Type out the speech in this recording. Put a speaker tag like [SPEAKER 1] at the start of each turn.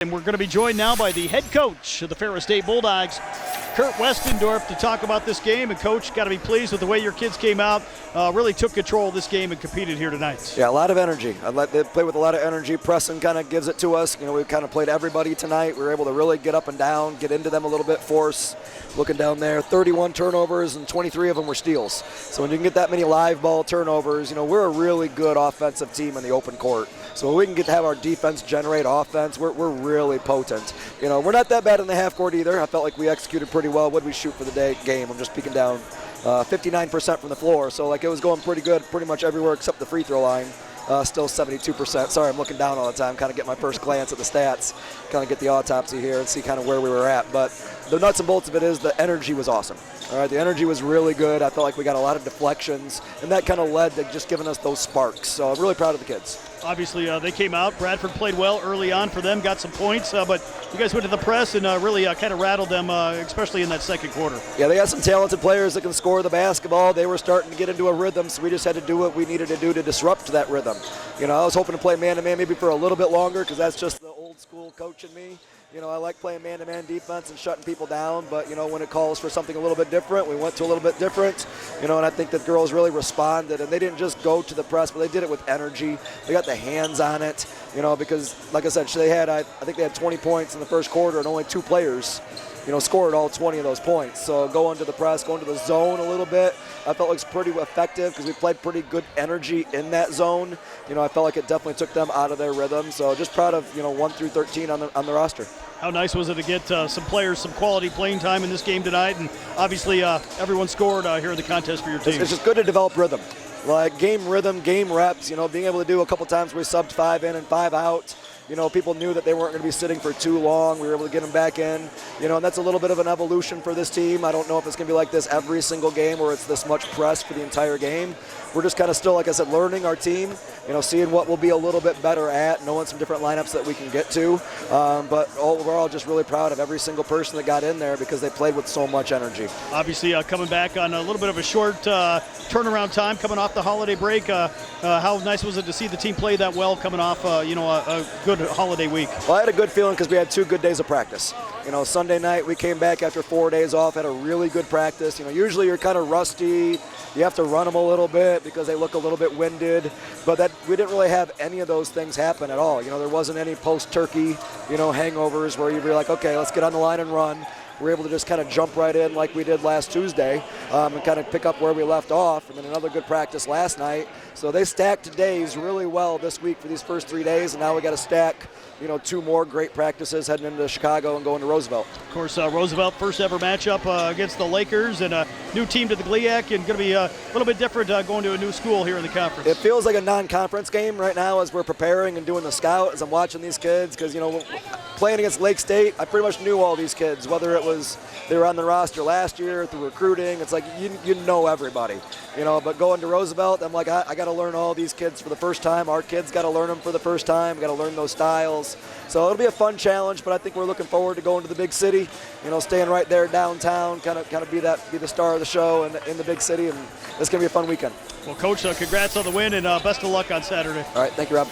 [SPEAKER 1] And we're going to be joined now by the head coach of the Ferris State Bulldogs, Kurt Westendorp, to talk about this game. And Coach, got to be pleased with the way your kids came out, really took control of this game and competed here tonight.
[SPEAKER 2] Yeah, a lot of energy. They play with a lot of energy. Preston kind of gives it to us. You know, we kind of played everybody tonight. We were able to really get up and down, get into them a little bit, force. Looking down there, 31 turnovers and 23 of them were steals. So when you can get that many live ball turnovers, you know, we're a really good offensive team in the open court. So when we can get to have our defense generate offense, we're really potent. You know, we're not that bad in the half court either. I felt like we executed pretty well. What did we shoot for the game? I'm just peeking down. 59% from the floor. So like it was going pretty good pretty much everywhere except the free throw line. Still 72%. Sorry, I'm looking down all the time, kind of get my first glance at the stats, kind of get the autopsy here and see kind of where we were at. But the nuts and bolts of it is the energy was awesome. All right, the energy was really good. I felt like we got a lot of deflections, and that kind of led to just giving us those sparks. So I'm really proud of the kids. Obviously,
[SPEAKER 1] they came out. Bradford played well early on for them, got some points, but you guys went to the press and really kind of rattled them, especially in that second quarter.
[SPEAKER 2] Yeah, they got some talented players that can score the basketball. They were starting to get into a rhythm, so we just had to do what we needed to do to disrupt that rhythm. You know, I was hoping to play man-to-man maybe for a little bit longer because that's just the old-school coach in me. You know, I like playing man-to-man defense and shutting people down, but, you know, when it calls for something a little bit different, we went to a little bit different, you know, and I think the girls really responded, and they didn't just go to the press, but they did it with energy. They got the hands on it, you know, because, like I said, they had, I think they had 20 points in the first quarter, and only 2 players, you know, scored all 20 of those points. So going to the press, going to the zone a little bit, I felt like it was pretty effective because we played pretty good energy in that zone. You know, I felt like it definitely took them out of their rhythm. So just proud of, you know, 1 through 13 on the roster.
[SPEAKER 1] How nice was it to get some players some quality playing time in this game tonight? And obviously everyone scored here in the contest for your team.
[SPEAKER 2] It's just good to develop rhythm. Like game rhythm, game reps, you know, being able to do a couple times we subbed 5 in and 5 out. You know, people knew that they weren't going to be sitting for too long. We were able to get them back in, you know, and that's a little bit of an evolution for this team. I don't know if it's going to be like this every single game where it's this much press for the entire game. We're just kind of still, like I said, learning our team, you know, seeing what we'll be a little bit better at, knowing some different lineups that we can get to. But overall, just really proud of every single person that got in there because they played with so much energy.
[SPEAKER 1] Obviously, coming back on a little bit of a short turnaround time, coming off the holiday break, how nice was it to see the team play that well coming off, you know, a good holiday week?
[SPEAKER 2] Well, I had a good feeling because we had 2 good days of practice. You know, Sunday night we came back after 4 days off, had a really good practice. You know, usually you're kind of rusty. You have to run them a little bit because they look a little bit winded. But we didn't really have any of those things happen at all. You know, there wasn't any post-turkey, you know, hangovers where you'd be like, okay, let's get on the line and run. We're able to just kind of jump right in like we did last Tuesday and kind of pick up where we left off. And then another good practice last night. So they stacked days really well this week for these first 3 days, and now we got to stack, you know, 2 more great practices heading into Chicago and going to Roosevelt.
[SPEAKER 1] Of course, Roosevelt, first ever matchup against the Lakers, and a new team to the GLIAC, and going to be a little bit different going to a new school here in the conference.
[SPEAKER 2] It feels like a non-conference game right now as we're preparing and doing the scout, as I'm watching these kids, because, you know, playing against Lake State, I pretty much knew all these kids, whether it was they were on the roster last year through recruiting. It's like you know everybody, you know. But going to Roosevelt, I'm like, I got to learn all these kids for the first time. Our kids got to learn them for the first time. Got to learn those styles. So it'll be a fun challenge, but I think we're looking forward to going to the big city. You know, staying right there downtown, kind of be the star of the show in the big city, and it's gonna be a fun weekend.
[SPEAKER 1] Well, Coach, congrats on the win, and best of luck on Saturday.
[SPEAKER 2] All right, thank you, Rob.